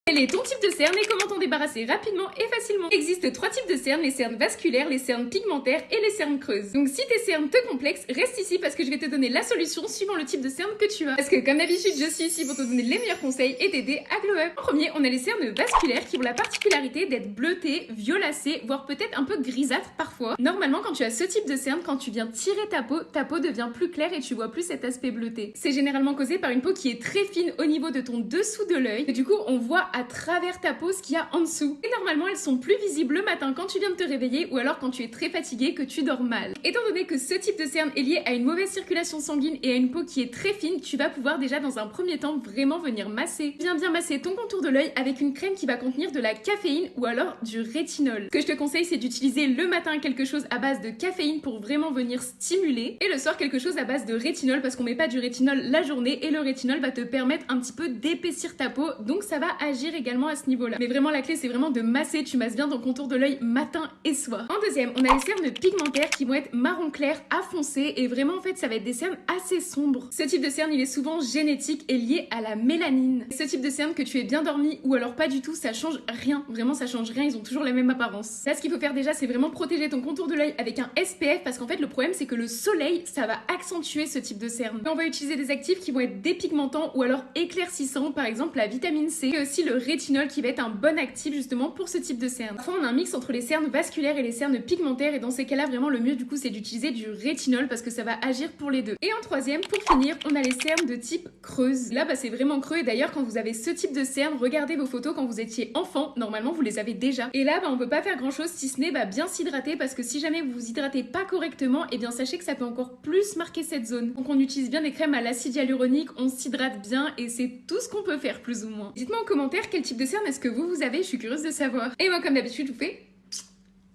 Quel est ton type de cerne et comment t'en débarrasser rapidement et facilement? Il existe 3 types de cernes, les cernes vasculaires, les cernes pigmentaires et les cernes creuses. Donc si tes cernes te complexent, reste ici parce que je vais te donner la solution suivant le type de cerne que tu as. Parce que comme d'habitude, je suis ici pour te donner les meilleurs conseils et t'aider à glow up. En premier, on a les cernes vasculaires qui ont la particularité d'être bleutées, violacées, voire peut-être un peu grisâtres parfois. Normalement, quand tu as ce type de cerne, quand tu viens tirer ta peau devient plus claire et tu vois plus cet aspect bleuté. C'est généralement causé par une peau qui est très fine au niveau de ton dessous de l'œil. Et du coup, on voit à travers ta peau ce qu'il y a en dessous. Et normalement, elles sont plus visibles le matin quand tu viens de te réveiller ou alors quand tu es très fatigué, que tu dors mal. Étant donné que ce type de cerne est lié à une mauvaise circulation sanguine et à une peau qui est très fine, tu vas pouvoir déjà dans un premier temps vraiment venir masser. Viens bien masser ton contour de l'œil avec une crème qui va contenir de la caféine ou alors du rétinol. Ce que je te conseille, c'est d'utiliser le matin quelque chose à base de caféine pour vraiment venir stimuler et le soir quelque chose à base de rétinol parce qu'on met pas du rétinol la journée et le rétinol va te permettre un petit peu d'épaissir ta peau, donc ça va agir également à ce niveau-là. Mais vraiment la clé c'est vraiment de masser, tu masses bien ton contour de l'œil matin et soir. En deuxième, on a les cernes pigmentaires qui vont être marron clair à foncé et vraiment en fait ça va être des cernes assez sombres. Ce type de cerne il est souvent génétique et lié à la mélanine. Ce type de cerne que tu es bien dormi ou alors pas du tout, ça change rien, vraiment ça change rien, ils ont toujours la même apparence. Là ce qu'il faut faire déjà c'est vraiment protéger ton contour de l'œil avec un SPF parce qu'en fait le problème c'est que le soleil ça va accentuer ce type de cerne. On va utiliser des actifs qui vont être dépigmentants ou alors éclaircissants, par exemple la vitamine C et aussi le rétinol qui va être un bon actif justement pour ce type de cerne. Parfois on a un mix entre les cernes vasculaires et les cernes pigmentaires et dans ces cas-là vraiment le mieux du coup c'est d'utiliser du rétinol parce que ça va agir pour les deux. Et en troisième, pour finir, on a les cernes de type creuse. Là c'est vraiment creux et d'ailleurs quand vous avez ce type de cerne, regardez vos photos quand vous étiez enfant, normalement vous les avez déjà. Et là on peut pas faire grand chose si ce n'est bien s'hydrater parce que si jamais vous vous hydratez pas correctement, et bien sachez que ça peut encore plus marquer cette zone. Donc on utilise bien des crèmes à l'acide hyaluronique, on s'hydrate bien et c'est tout ce qu'on peut faire plus ou moins. Dites-moi en commentaire quel type de cerne est-ce que vous avez, je suis curieuse de savoir. Et moi comme d'habitude je vous fais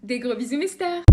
des gros bisous mes stars.